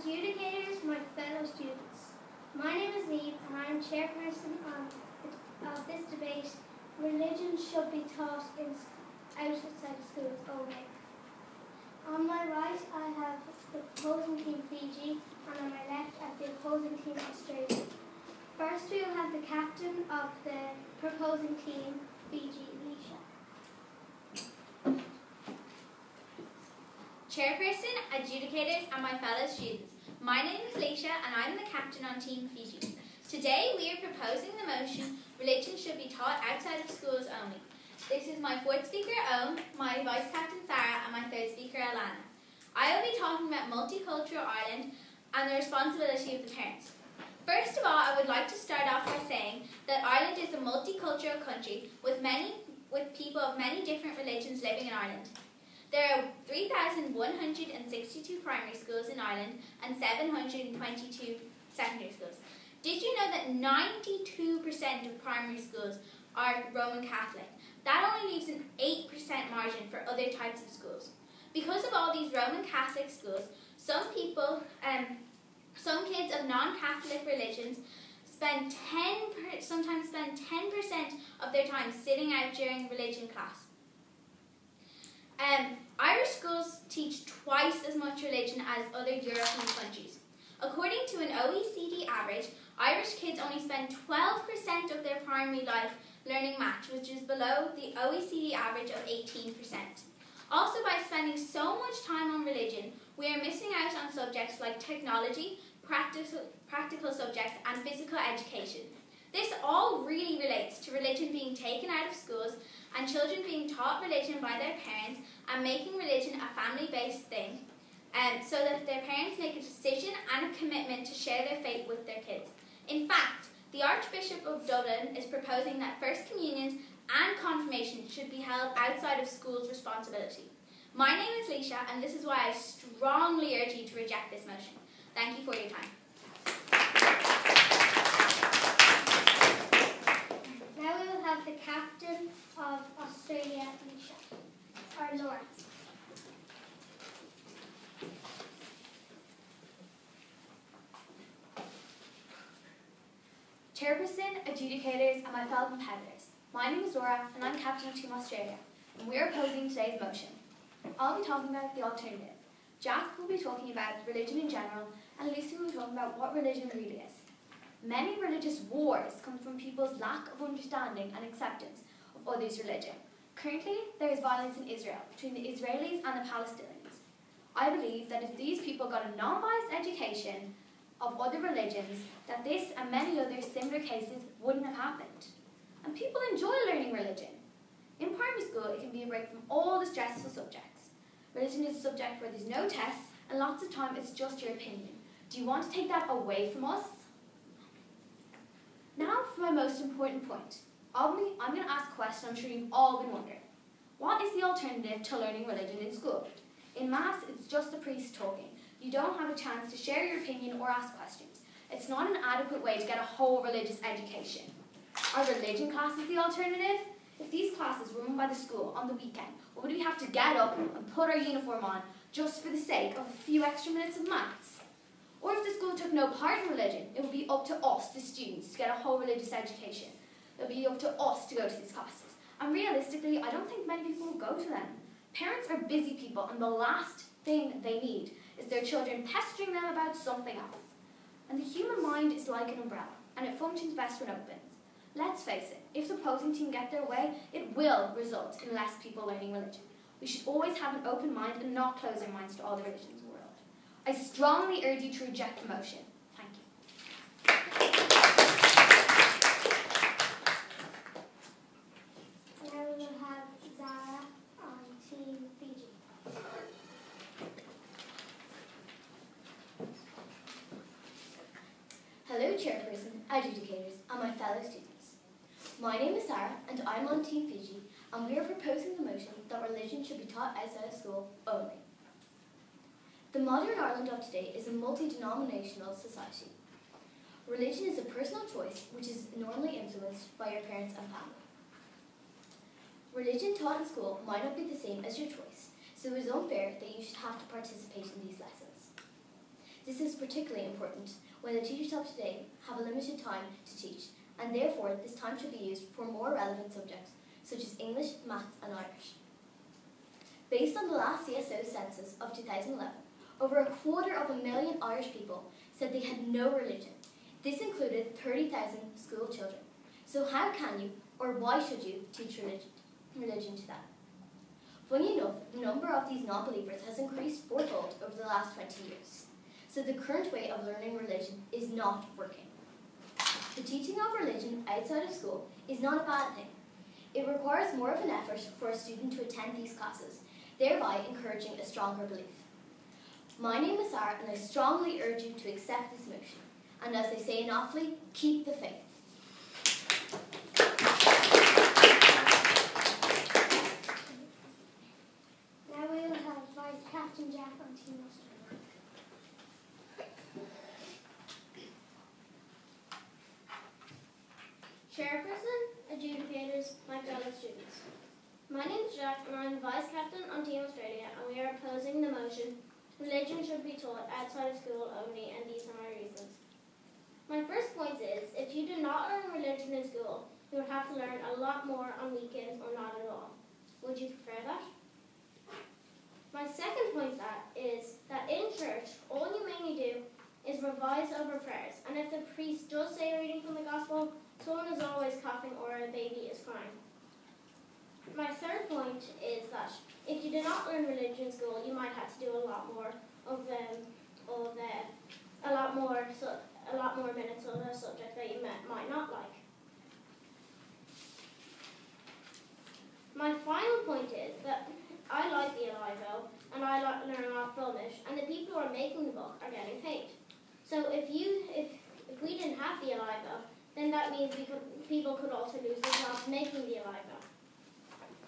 Adjudicators, my fellow students. My name is Eve and I am chairperson of this debate. Religion should be taught outside of schools only. On my right I have the opposing team Fiji and on my left I have the opposing team Australia. First we will have the captain of the proposing team, Fiji, Leisha. Chairperson, adjudicators and my fellow students. My name is Leisha and I'm the captain on Team Fiji. Today we are proposing the motion, religion should be taught outside of schools only. This is my fourth speaker, Owen, my vice captain, Sarah, and my third speaker, Alana. I will be talking about multicultural Ireland and the responsibility of the parents. First of all, I would like to start off by saying that Ireland is a multicultural country with people of many different religions living in Ireland. There are 3,162 primary schools in Ireland and 722 secondary schools. Did you know that 92% of primary schools are Roman Catholic? That only leaves an 8% margin for other types of schools. Because of all these Roman Catholic schools, some kids of non-Catholic religions sometimes spend 10% of their time sitting out during religion class. Irish schools teach twice as much religion as other European countries. According to an OECD average, Irish kids only spend 12% of their primary life learning maths, which is below the OECD average of 18%. Also, by spending so much time on religion, we are missing out on subjects like technology, practical subjects, and physical education. This all really relates to religion being taken out of schools and children being taught religion by their parents and making religion a family-based thing, so that their parents make a decision and a commitment to share their faith with their kids. In fact, the Archbishop of Dublin is proposing that First Communions and Confirmation should be held outside of school's responsibility. My name is Leisha, and this is why I strongly urge you to reject this motion. Thank you for your time. Now we will have the captain of Australia, Leisha, or Laura. Chairperson, adjudicators, and my fellow competitors. My name is Laura, and I'm captain of Team Australia, and we are opposing today's motion. I'll be talking about the alternative. Jack will be talking about religion in general, and Lucy will be talking about what religion really is. Many religious wars come from people's lack of understanding and acceptance of others' religion. Currently, there is violence in Israel between the Israelis and the Palestinians. I believe that if these people got a non-biased education of other religions, that this and many other similar cases wouldn't have happened. And people enjoy learning religion. In primary school, it can be a break from all the stressful subjects. Religion is a subject where there's no tests, and lots of time it's just your opinion. Do you want to take that away from us? Now for my most important point. I'm going to ask a question I'm sure you've all been wondering. What is the alternative to learning religion in school? In Mass, it's just a priest talking. You don't have a chance to share your opinion or ask questions. It's not an adequate way to get a whole religious education. Are religion classes the alternative? If these classes were run by the school on the weekend, would we have to get up and put our uniform on just for the sake of a few extra minutes of maths? Or if the school took no part in religion, it would be up to us, the students, to get a whole religious education. It would be up to us to go to these classes. And realistically, I don't think many people will go to them. Parents are busy people, and the last thing they need is their children pestering them about something else. And the human mind is like an umbrella, and it functions best when it opens. Let's face it, if the opposing team get their way, it will result in less people learning religion. We should always have an open mind and not close our minds to all the religions in the world. I strongly urge you to reject the motion. Thank you. Now we will have Zara on Team Fiji. Hello, chairperson, adjudicators, and my fellow students. My name is Sarah, and I'm on Team Fiji, and we are proposing the motion that religion should be taught outside of school only. The modern Ireland of today is a multi-denominational society. Religion is a personal choice which is normally influenced by your parents and family. Religion taught in school might not be the same as your choice, so it is unfair that you should have to participate in these lessons. This is particularly important when the teachers of today have a limited time to teach, and therefore this time should be used for more relevant subjects such as English, Maths and Irish. Based on the last CSO census of 2011, over 250,000 Irish people said they had no religion. This included 30,000 school children. So how can you, or why should you, teach religion to them? Funny enough, the number of these non-believers has increased fourfold over the last 20 years. So the current way of learning religion is not working. The teaching of religion outside of school is not a bad thing. It requires more of an effort for a student to attend these classes, thereby encouraging a stronger belief. My name is Sarah, and I strongly urge you to accept this motion. And as they say in Offaly, keep the faith. Now we will have Vice Captain Jack on Team Australia. Chairperson, adjudicators, my fellow students. My name is Jack and I'm the Vice Captain on Team Australia, and we are opposing the motion, religion should be taught outside of school only, and these are my reasons. My first point is, if you do not learn religion in school, you would have to learn a lot more on weekends or not at all. Would you prefer that? My second point is that in church, all you mainly do is revise over prayers, and if the priest does say a reading from the gospel, someone is always coughing or a baby is crying. My third point is that if you do not learn religion in school, you might have to do a lot more minutes of a subject that you might not like. My final point is that I like the Elivo and I like learning off Flemish, and the people who are making the book are getting paid. So if we didn't have the Elivo, then that means people could also lose their jobs making the Elivo.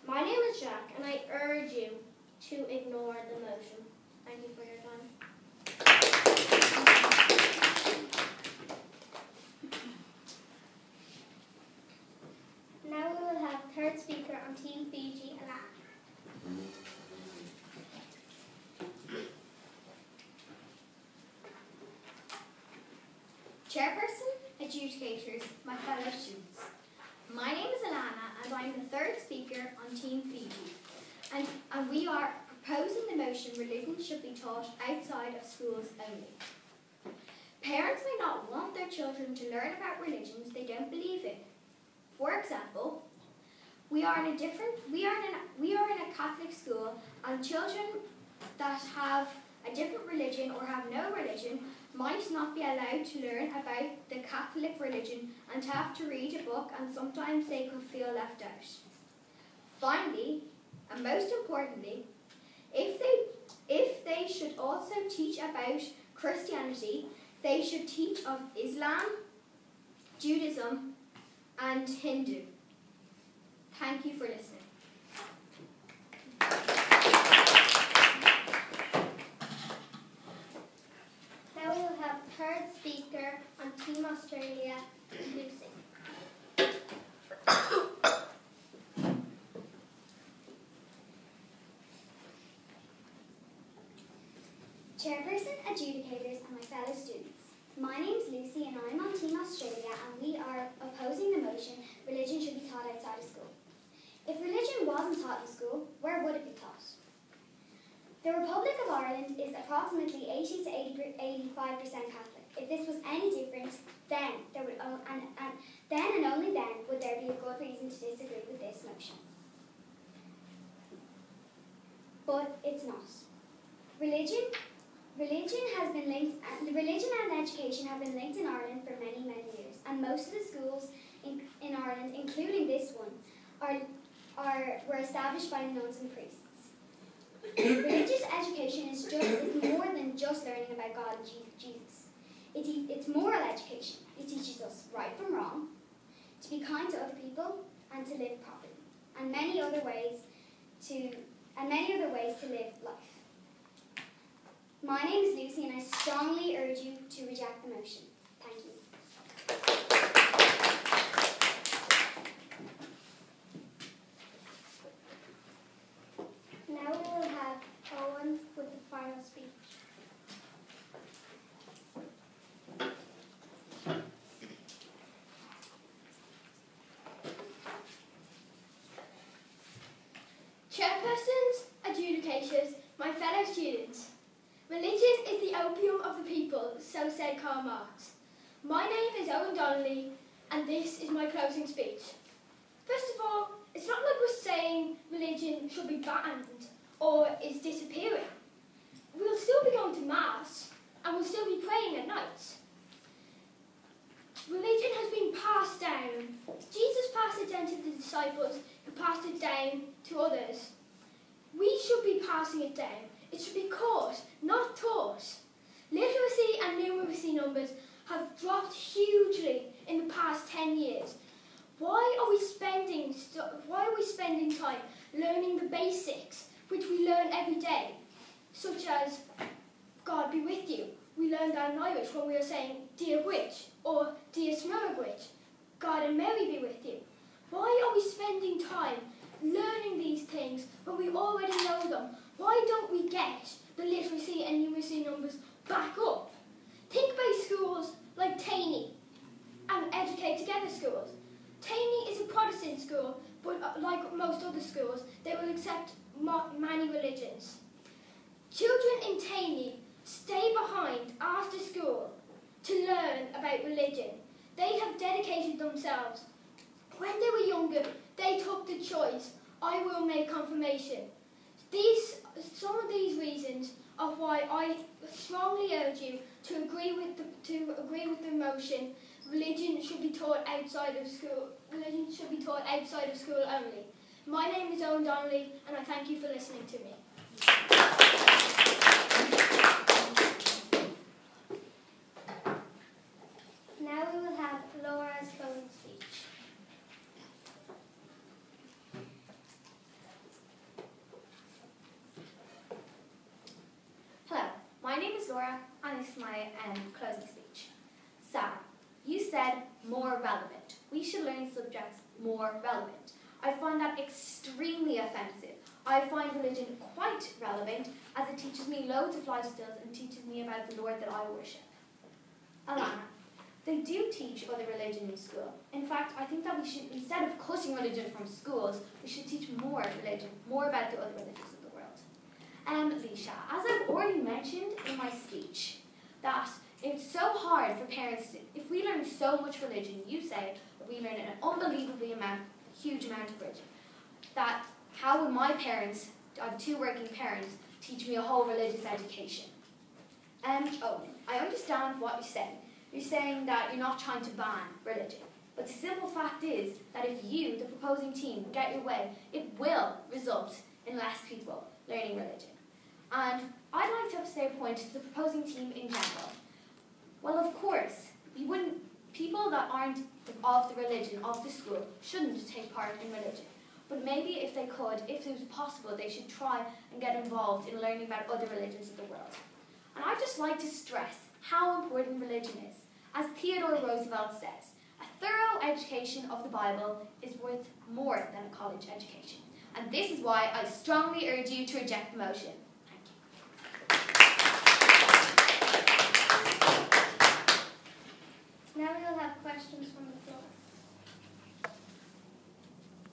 My name is Jack, and I urge you to ignore the motion. Thank you for your time. Now we will have third speaker on Team Fiji, Alana. Chairperson, adjudicators, my fellow students. My name is Alana and I'm the third speaker on Team Fiji. And we are proposing the motion religion should be taught outside of schools only. Parents may not want their children to learn about religions they don't believe in. For example, we are in a Catholic school, and children that have a different religion or have no religion might not be allowed to learn about the Catholic religion and have to read a book, and sometimes they could feel left out. Finally, and most importantly, if they should also teach about Christianity, they should teach of Islam, Judaism, and Hindu. Thank you for listening. Now we will have third speaker on Team Australia, Lucy. Chairperson, adjudicators, and my fellow students. My name is Lucy and I'm on Team Australia, and we are opposing the motion religion should be taught outside of school. If religion wasn't taught in school, where would it be taught? The Republic of Ireland is approximately 80 to 85% Catholic. If this was any different, then and only then would there be a good reason to disagree with this motion. But it's not. Religion and education have been linked in Ireland for many, many years, and most of the schools in Ireland, including this one, were established by nuns and priests. Religious education is more than just learning about God and Jesus. It's moral education. It teaches us right from wrong, to be kind to other people, and to live properly, and many other ways to live life. My name is Lucy, and I strongly urge you to reject the motion. Thank you. Now we will have Owen with the final speech. fellow students. Religion is the opium of the people, so said Karl Marx. My name is Owen Donnelly, and this is my closing speech. First of all, it's not like we're saying religion should be banned or is disappearing. We'll still be going to Mass, and we'll still be praying at night. Religion has been passed down. Jesus passed it down to the disciples, who passed it down to others. We should be passing it down. It should be caught, not taught. Literacy and numeracy numbers have dropped hugely in the past 10 years. Why are we spending time learning the basics, which we learn every day, such as God be with you? We learned that in Irish when we were saying Dear Witch or Dear Smurgwitch, God and Mary be with you. Why are we spending time learning these things when we already know them? Why don't we get the literacy and numeracy numbers back up? Think about schools like Taney and Educate Together schools. Taney is a Protestant school, but like most other schools, they will accept many religions. Children in Taney stay behind after school to learn about religion. They have dedicated themselves. When they were younger, they took the choice, I will make confirmation. Some of these reasons are why I strongly urge you to agree with the motion. Religion should be taught outside of school. Religion should be taught outside of school only. My name is Owen Donnelly, and I thank you for listening to me. Now we will have Laura's closing speech. Hello, my name is Laura, and this is my closing speech. Sarah, you said more relevant. We should learn subjects more relevant. I find that extremely offensive. I find religion quite relevant, as it teaches me loads of life skills and teaches me about the Lord that I worship. Alana, they do teach other religion in school. In fact, I think that we should, instead of cutting religion from schools, we should teach more religion, more about the other religions of the world. Leisha, as I've already mentioned in my speech, that it's so hard for parents to, if we learn so much religion, you say that we learn an unbelievably huge amount of religion, that how would my parents, I have 2 working parents, teach me a whole religious education? Owen, I understand what you're saying. You're saying that you're not trying to ban religion. But the simple fact is that if you, the proposing team, get your way, it will result in less people learning religion. And I'd like to say a point to the proposing team in general. Well, of course, people that aren't of the religion, of the school, shouldn't take part in religion. But maybe if they could, if it was possible, they should try and get involved in learning about other religions of the world. And I'd just like to stress how important religion is. As Theodore Roosevelt says, a thorough education of the Bible is worth more than a college education. And this is why I strongly urge you to reject the motion. Now we will have questions from the floor.